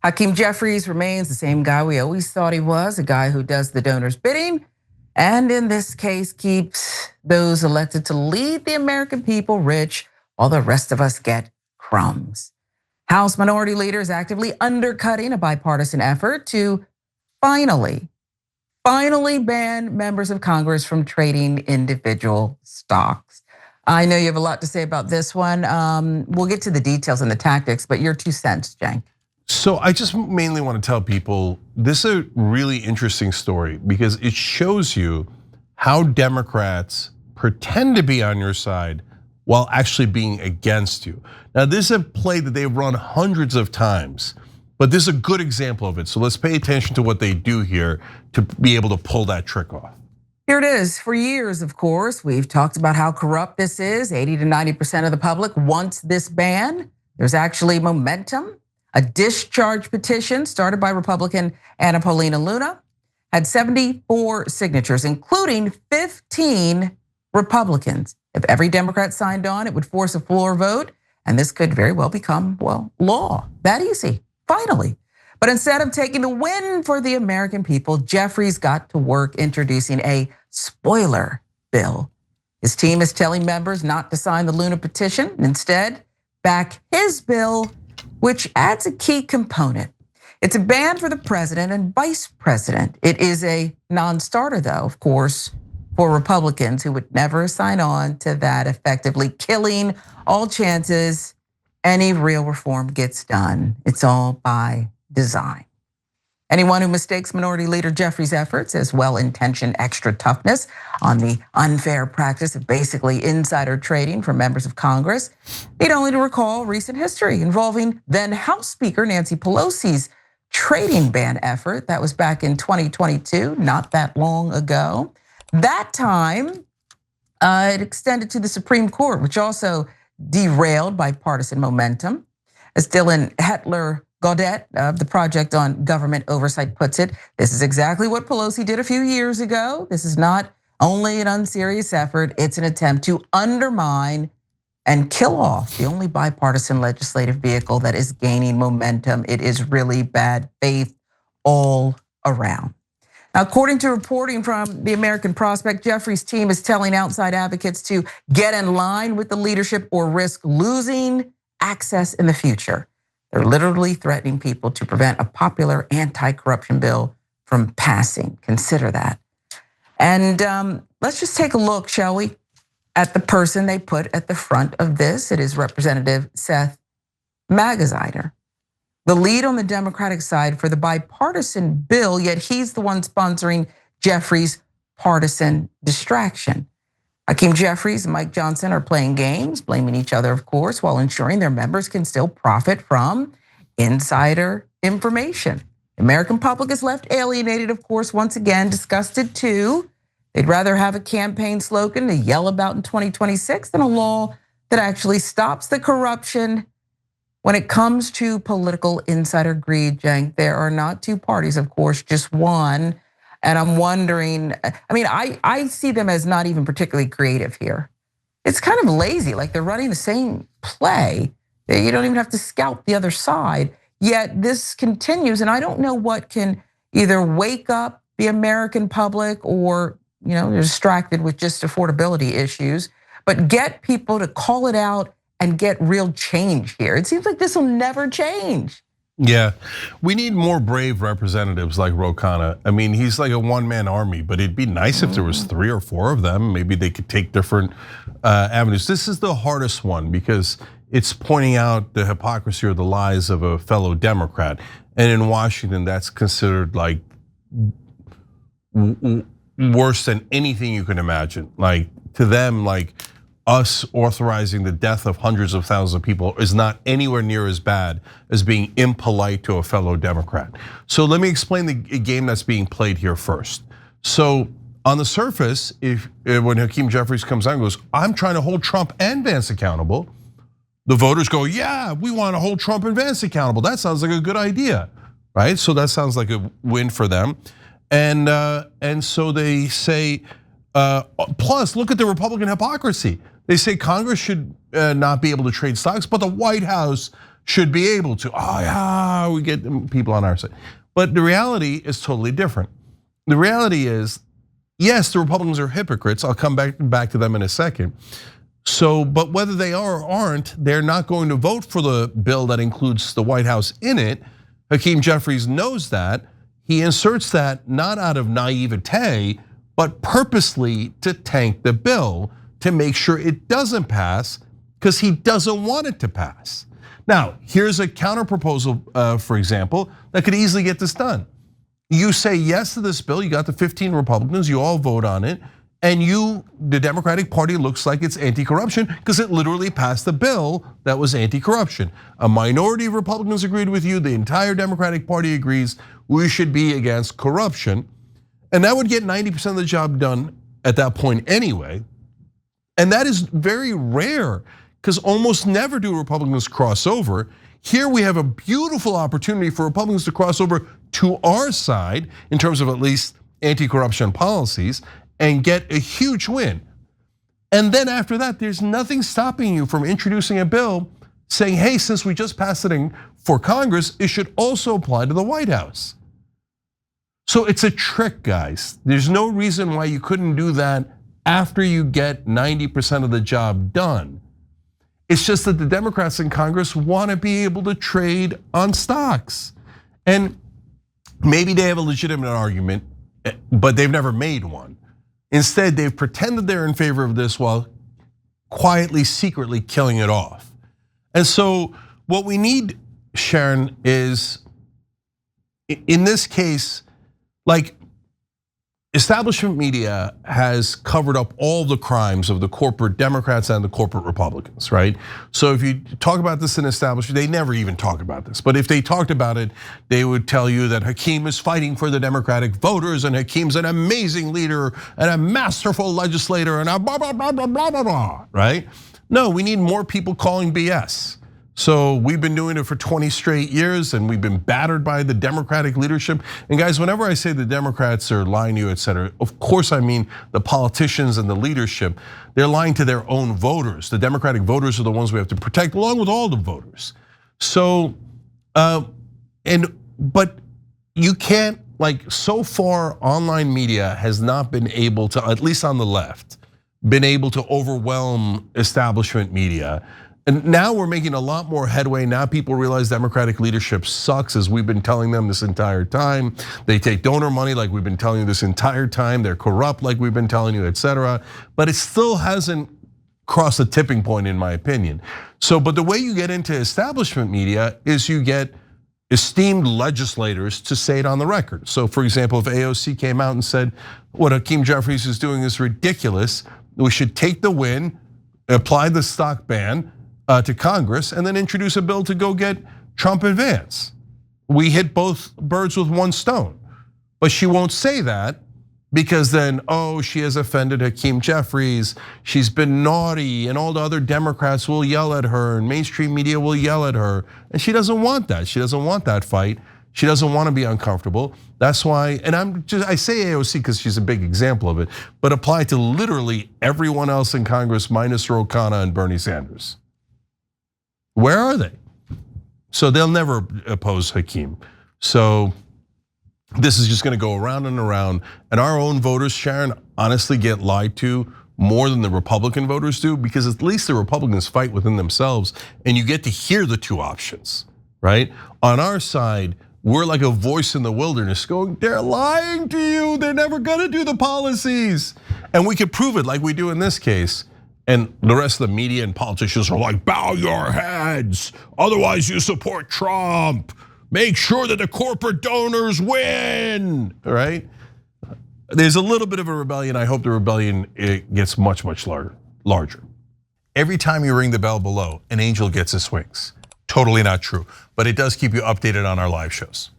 Hakeem Jeffries remains the same guy we always thought he was, a guy who does the donor's bidding, and in this case keeps those elected to lead the American people rich while the rest of us get crumbs. House Minority Leader is actively undercutting a bipartisan effort to finally ban members of Congress from trading individual stocks. I know you have a lot to say about this one. We'll get to the details and the tactics, but your 2 cents, Cenk. So I just mainly want to tell people this is a really interesting story because it shows you how Democrats pretend to be on your side while actually being against you. Now, this is a play that they've run hundreds of times, but this is a good example of it. So let's pay attention to what they do here to be able to pull that trick off. Here it is. For years, of course, we've talked about how corrupt this is. 80 to 90% of the public wants this ban. There's actually momentum. A discharge petition started by Republican Anna Paulina Luna had 74 signatures, including 15 Republicans. If every Democrat signed on, it would force a floor vote, and this could very well become, law. That easy, finally. But instead of taking the win for the American people, Jeffries got to work introducing a spoiler bill. His team is telling members not to sign the Luna petition, instead back his bill, which adds a key component. It's a ban for the president and vice president. It is a non-starter, though, of course, for Republicans who would never sign on to that, effectively killing all chances any real reform gets done. It's all by design. Anyone who mistakes Minority Leader Jeffries' efforts as well-intentioned extra toughness on the unfair practice of basically insider trading for members of Congress need only to recall recent history involving then House Speaker Nancy Pelosi's trading ban effort. That was back in 2022, not that long ago. That time, it extended to the Supreme Court, which also derailed bipartisan momentum. As Dylan Hetler-Gaudet of the Project on Government Oversight puts it, this is exactly what Pelosi did a few years ago. This is not only an unserious effort, it's an attempt to undermine and kill off the only bipartisan legislative vehicle that is gaining momentum. It is really bad faith all around. Now, according to reporting from the American Prospect, Jeffries' team is telling outside advocates to get in line with the leadership or risk losing access in the future. They're literally threatening people to prevent a popular anti-corruption bill from passing. Consider that. And let's just take a look, shall we, at the person they put at the front of this. It is Representative Seth Magaziner, the lead on the Democratic side for the bipartisan bill, yet he's the one sponsoring Jeffries' partisan distraction. Hakeem Jeffries and Mike Johnson are playing games, blaming each other, of course, while ensuring their members can still profit from insider information. The American public is left alienated, of course, once again, disgusted too. They'd rather have a campaign slogan to yell about in 2026 than a law that actually stops the corruption. When it comes to political insider greed, Cenk, there are not two parties, of course, just one. And I'm wondering, I see them as not even particularly creative here. It's kind of lazy, like they're running the same play. You don't even have to scout the other side. Yet this continues, and I don't know what can either wake up the American public or they're distracted with just affordability issues, but get people to call it out and get real change here. It seems like this will never change. Yeah, we need more brave representatives like Ro Khanna. I mean, he's like a one-man army, but it'd be nice if there was 3 or 4 of them. Maybe they could take different avenues. This is the hardest one because it's pointing out the hypocrisy or the lies of a fellow Democrat. And in Washington, that's considered like worse than anything you can imagine. Like to them, like us authorizing the death of hundreds of thousands of people is not anywhere near as bad as being impolite to a fellow Democrat. So let me explain the game that's being played here first. So on the surface, when Hakeem Jeffries comes out and goes, I'm trying to hold Trump and Vance accountable, the voters go, yeah, we want to hold Trump and Vance accountable. That sounds like a good idea, right? So that sounds like a win for them. And so they say, plus look at the Republican hypocrisy. They say Congress should not be able to trade stocks, but the White House should be able to. Oh yeah, we get people on our side. But the reality is totally different. The reality is, yes, the Republicans are hypocrites. I'll come back to them in a second. So, but whether they are or aren't, they're not going to vote for the bill that includes the White House in it. Hakeem Jeffries knows that. He inserts that not out of naivete, but purposely to tank the bill to make sure it doesn't pass because he doesn't want it to pass. Now, here's a counter proposal, for example, that could easily get this done. You say yes to this bill, you got the 15 Republicans, you all vote on it, and the Democratic Party looks like it's anti-corruption because it literally passed the bill that was anti-corruption. A minority of Republicans agreed with you, the entire Democratic Party agrees we should be against corruption. And that would get 90% of the job done at that point anyway. And that is very rare because almost never do Republicans cross over. Here we have a beautiful opportunity for Republicans to cross over to our side in terms of at least anti-corruption policies and get a huge win. And then after that, there's nothing stopping you from introducing a bill saying, hey, since we just passed it for Congress, it should also apply to the White House. So it's a trick, guys. There's no reason why you couldn't do that after you get 90% of the job done. It's just that the Democrats in Congress want to be able to trade on stocks. And maybe they have a legitimate argument, but they've never made one. Instead, they've pretended they're in favor of this while quietly, secretly killing it off. And so what we need, Sharon, is in this case, like establishment media has covered up all the crimes of the corporate Democrats and the corporate Republicans, right? So if you talk about this in establishment, they never even talk about this. But if they talked about it, they would tell you that Hakeem is fighting for the Democratic voters and Hakeem's an amazing leader and a masterful legislator and a blah, blah, blah, blah, blah, blah, blah, right? No, we need more people calling BS. So we've been doing it for 20 straight years and we've been battered by the Democratic leadership. And guys, whenever I say the Democrats are lying to you, et cetera, of course I mean the politicians and the leadership. They're lying to their own voters. The Democratic voters are the ones we have to protect along with all the voters. So, but you can't, like so far online media has not been able to, at least on the left, been able to overwhelm establishment media. And now we're making a lot more headway. Now people realize Democratic leadership sucks, as we've been telling them this entire time. They take donor money like we've been telling you this entire time. They're corrupt like we've been telling you, et cetera. But it still hasn't crossed the tipping point in my opinion. So, but the way you get into establishment media is you get esteemed legislators to say it on the record. So for example, if AOC came out and said, what Hakeem Jeffries is doing is ridiculous, we should take the win, apply the stock ban to Congress and then introduce a bill to go get Trump and Vance. We hit both birds with one stone. But she won't say that because then, she has offended Hakeem Jeffries. She's been naughty and all the other Democrats will yell at her and mainstream media will yell at her. And she doesn't want that. She doesn't want that fight. She doesn't want to be uncomfortable. That's why, and I say AOC because she's a big example of it, but apply to literally everyone else in Congress minus Ro Khanna and Bernie Sanders. Where are they? So they'll never oppose Hakeem. So this is just going to go around and around. And our own voters, Sharon, honestly get lied to more than the Republican voters do because at least the Republicans fight within themselves and you get to hear the two options, right? On our side, we're like a voice in the wilderness going, they're lying to you. They're never going to do the policies. And we could prove it like we do in this case. And the rest of the media and politicians are like, bow your heads, otherwise you support Trump. Make sure that the corporate donors win, right? There's a little bit of a rebellion. I hope the rebellion gets much, much larger. Every time you ring the bell below, an angel gets his wings. Totally not true, but it does keep you updated on our live shows.